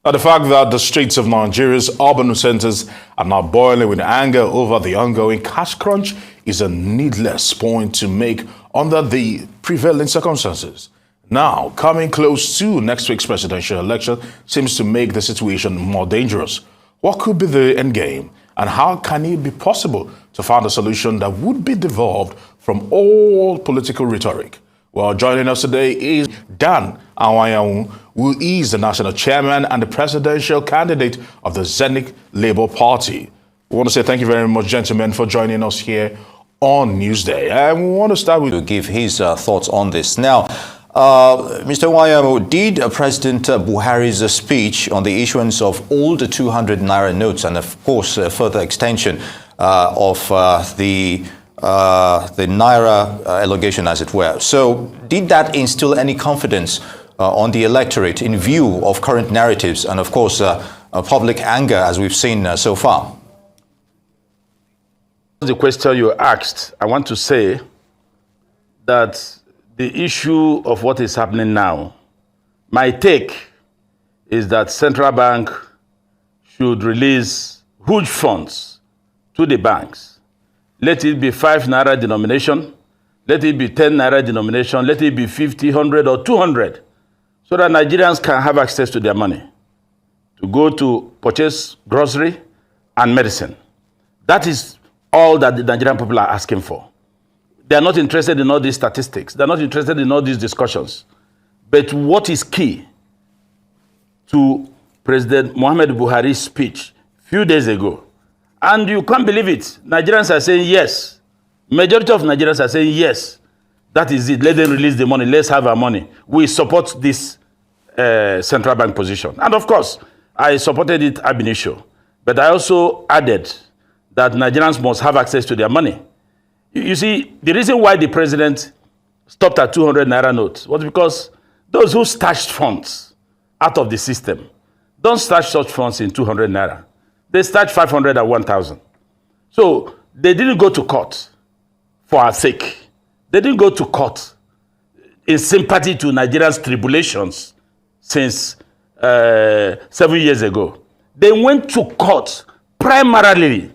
The fact that the streets of Nigeria's urban centers are now boiling with anger over the ongoing cash crunch is a needless point to make under the prevailing circumstances. Now, coming close to next week's presidential election seems to make the situation more dangerous. What could be the endgame, and how can it be possible to find a solution that would be devolved from all political rhetoric? Well, joining us today is Nwanyanwu, who is the national chairman and the presidential candidate of the Zenith Labour Party. We want to say thank you very much, gentlemen, for joining us here on Newsday. And we want to start with... To give his thoughts on this. Now, Mr. Nwanyanwu, did President Buhari's speech on the issuance of all the 200 naira notes and, of course, further extension of the naira allegation, as it were. So did that instill any confidence on the electorate in view of current narratives and, of course, public anger, as we've seen so far? The question you asked, I want to say that the issue of what is happening now, my take is that central bank should release huge funds to the banks. Let it be 5 naira denomination, let it be 10 naira denomination, let it be 50, 100 or 200, so that Nigerians can have access to their money to go to purchase grocery and medicine. That is all that the Nigerian people are asking for. They are not interested in all these statistics. They are not interested in all these discussions. But what is key to President Muhammad Buhari's speech a few days ago, and you can't believe it, Nigerians are saying yes. Majority of Nigerians are saying yes. That is it. Let them release the money. Let's have our money. We support this central bank position. And of course, I supported it ab initio. But I also added that Nigerians must have access to their money. You see, the reason why the president stopped at 200 naira notes was because those who stashed funds out of the system don't stash such funds in 200 naira. They stash 500 and 1,000. So they didn't go to court for our sake. They didn't go to court in sympathy to Nigerians' tribulations since 7 years ago. They went to court primarily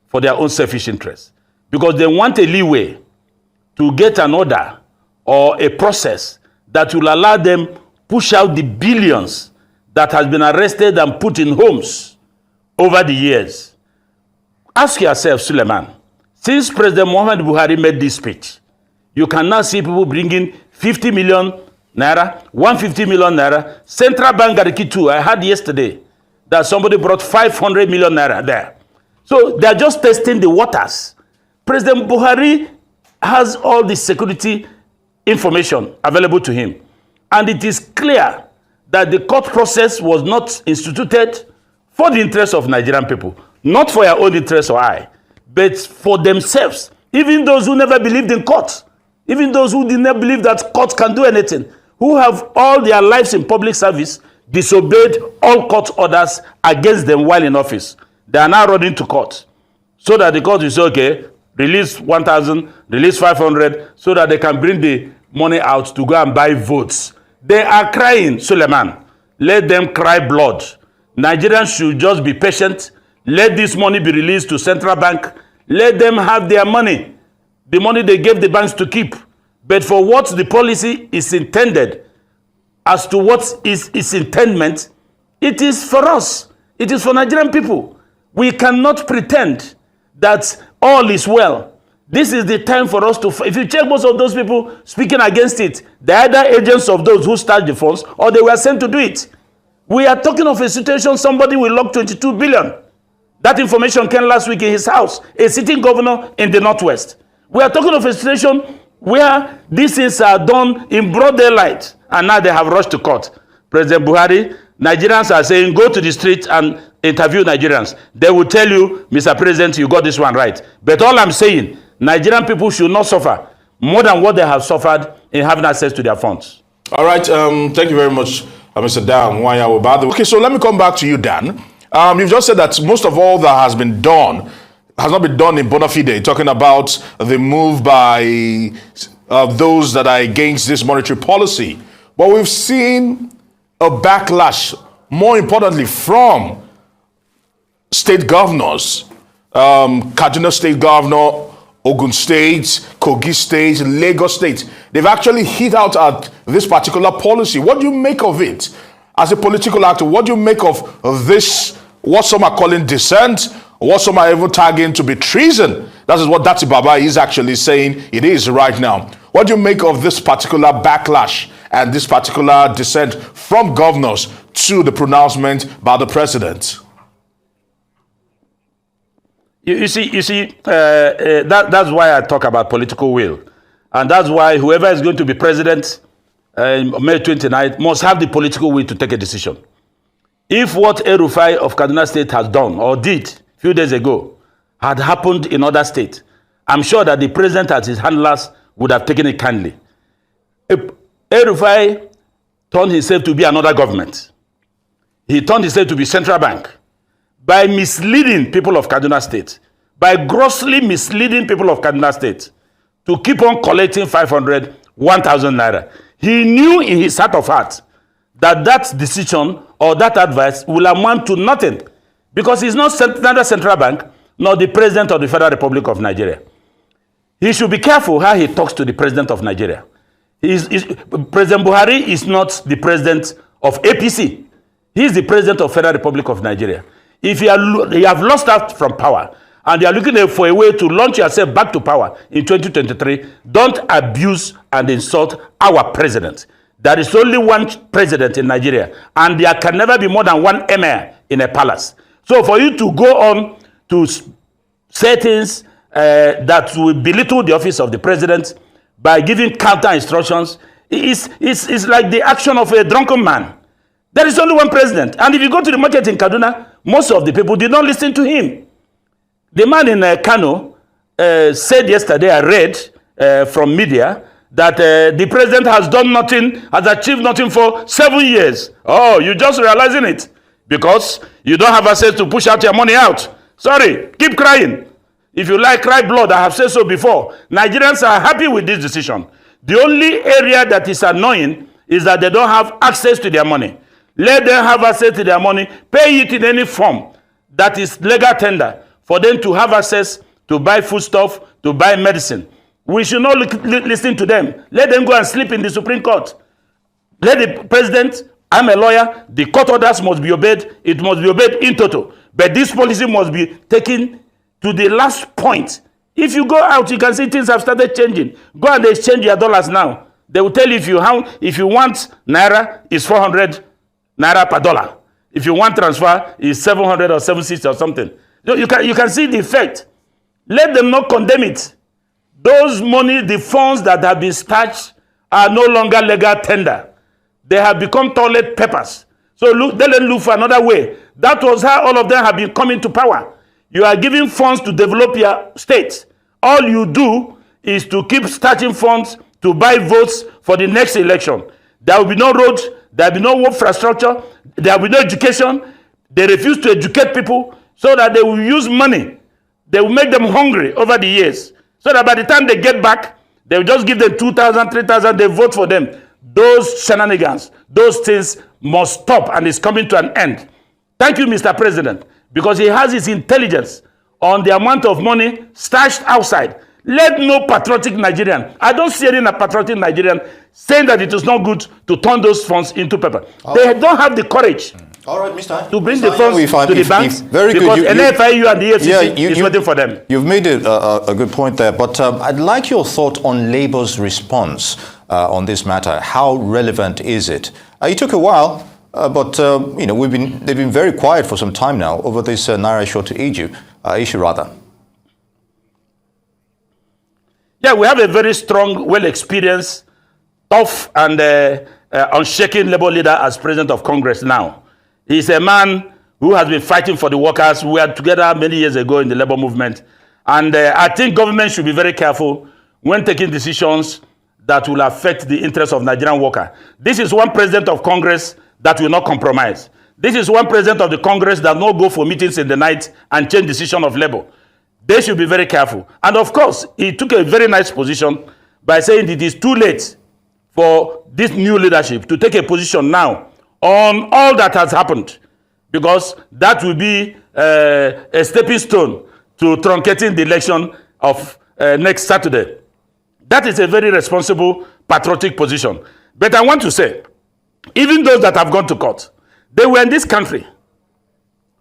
for their own selfish interests, because they want a leeway to get an order or a process that will allow them push out the billions that has been arrested and put in homes over the years. Ask yourself, Suleiman, since President Muhammad Buhari made this speech, you can now see people bringing 50 million naira, 150 million naira. Central Bank Gariki too, I heard yesterday that somebody brought 500 million naira there. So they're just testing the waters. President Buhari has all the security information available to him. And it is clear that the court process was not instituted for the interest of Nigerian people, not for your own interest or I, but for themselves. Even those who never believed in court, even those who did not believe that court can do anything, who have all their lives in public service, disobeyed all court orders against them while in office. They are now running to court so that the court will say, okay, release 1,000, release 500, so that they can bring the money out to go and buy votes. They are crying, Suleiman. Let them cry blood. Nigerians should just be patient. Let this money be released to central bank. Let them have their money, the money they gave the banks to keep. But for what the policy is intended, as to what is its intendment, it is for us. It is for Nigerian people. We cannot pretend that all is well. This is the time for us to... If you check most of those people speaking against it, they're either agents of those who started the funds or they were sent to do it. We are talking of a situation somebody will lock 22 billion. That information came last week in his house, a sitting governor in the Northwest. We are talking of a situation where these things are done in broad daylight and now they have rushed to court. President Buhari, Nigerians are saying, go to the street and interview Nigerians. They will tell you, Mr. President, you got this one right. But all I'm saying, Nigerian people should not suffer more than what they have suffered in having access to their funds. All right. Thank you very much, Mr. Dan Nwanyanwu. Okay, so let me come back to you, Dan. You've just said that most of all that has been done has not been done in bona fide, talking about the move by those that are against this monetary policy. But we've seen a backlash more importantly, from state governors, Kaduna State Governor, Ogun State, Kogi State, Lagos State. They've actually hit out at this particular policy. What do you make of it? As a political actor, what do you make of this, what some are calling dissent, what some are even tagging to be treason? That is what Dati Baba is actually saying it is right now. What do you make of this particular backlash and this particular dissent from governors to the pronouncement by the president? You see, that's why I talk about political will. And that's why whoever is going to be president May 29th must have the political will to take a decision. If what El-Rufai of Kaduna State has done or did a few days ago had happened in other states, I'm sure that the president and his handlers would have taken it kindly. El-Rufai turned himself to be another government. He turned himself to be central bank by misleading people of Kaduna State, by grossly misleading people of Kaduna State to keep on collecting 500, 1,000 naira. He knew in his heart of hearts that that decision or that advice will amount to nothing because he's not neither central bank nor the president of the Federal Republic of Nigeria. He should be careful how he talks to the president of Nigeria. President Buhari is not the president of APC. He is the president of Federal Republic of Nigeria. If you have lost out from power and you are looking for a way to launch yourself back to power in 2023, don't abuse and insult our president. There is only one president in Nigeria, and there can never be more than one emir in a palace. So for you to go on to say things that will belittle the office of the president by giving counter instructions is like the action of a drunken man. There is only one president. And if you go to the market in Kaduna, most of the people did not listen to him. The man in Kano said yesterday, I read from media, that the president has done nothing, has achieved nothing for 7 years. Oh, you're just realizing it because you don't have access to push out your money out. Sorry, keep crying. If you like, cry blood. I have said so before. Nigerians are happy with this decision. The only area that is annoying is that they don't have access to their money. Let them have access to their money, pay it in any form that is legal tender for them to have access to buy foodstuff, to buy medicine. We should not listen to them. Let them go and sleep in the Supreme Court. Let the president, I'm a lawyer, the court orders must be obeyed. It must be obeyed in total. But this policy must be taken to the last point. If you go out, you can see things have started changing. Go and exchange your dollars now. They will tell you if you want naira, it's 400 naira per dollar. If you want transfer, it's 700 or 760 or something. You can see the effect. Let them not condemn it. Those money, the funds that have been stashed are no longer legal tender. They have become toilet papers. So let them look for another way. That was how all of them have been coming to power. You are giving funds to develop your state. All you do is to keep starting funds to buy votes for the next election. There will be no roads, there will be no infrastructure, there will be no education. They refuse to educate people so that they will use money. They will make them hungry over the years. So that by the time they get back, they will just give them 2,000, 3,000, they vote for them. Those shenanigans, those things must stop and it's coming to an end. Thank you, Mr. President, because he has his intelligence on the amount of money stashed outside. Let no patriotic Nigerian, I don't see any patriotic Nigerian saying that it is not good to turn those funds into paper. They don't have the courage. All right, Mr. To bring the funds to the banks very because good. NFIU and the EFCC is waiting for them. You've made a good point there, but I'd like your thought on Labour's response on this matter. How relevant is it? It took a while, but they've been very quiet for some time now over this Naira shortage issue rather. Yeah, we have a very strong, well-experienced, tough and unshaken Labour leader as President of Congress now. He's a man who has been fighting for the workers. We were together many years ago in the Labour movement. And I think government should be very careful when taking decisions that will affect the interests of Nigerian workers. This is one President of Congress that will not compromise. This is one President of the Congress that will not go for meetings in the night and change decision of Labour. They should be very careful. And of course, he took a very nice position by saying it is too late for this new leadership to take a position now on all that has happened, because that will be a stepping stone to truncating the election of next Saturday. That is a very responsible, patriotic position. But I want to say, even those that have gone to court, they were in this country.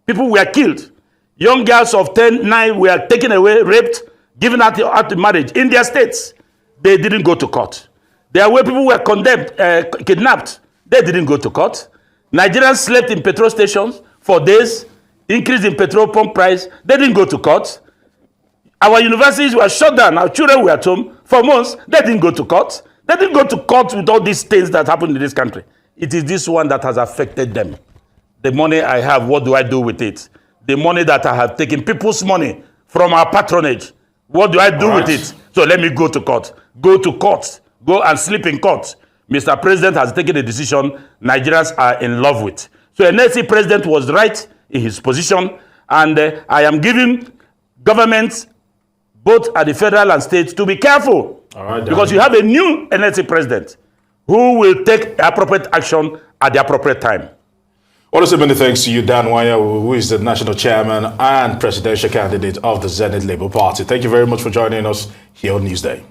People were killed. Young girls of 10, 9 were taken away, raped, given out to marriage in their states. They didn't go to court. There were people who were condemned, kidnapped. They didn't go to court. Nigerians slept in petrol stations for days, increase in petrol pump price. They didn't go to court. Our universities were shut down. Our children were at home for months. They didn't go to court. They didn't go to court with all these things that happened in this country. It is this one that has affected them. The money I have, what do I do with it? The money that I have taken, people's money from our patronage, what do I do with it? So let me go to court. Go to court. Go and sleep in court. Mr. President has taken a decision Nigerians are in love with. So a NLC president was right in his position, and I am giving governments, both at the federal and state, to be careful. Because you have a new NLC president who will take appropriate action at the appropriate time. I want to say many thanks to you, Nwanyanwu, who is the national chairman and presidential candidate of the Zenith Labour Party. Thank you very much for joining us here on Newsday.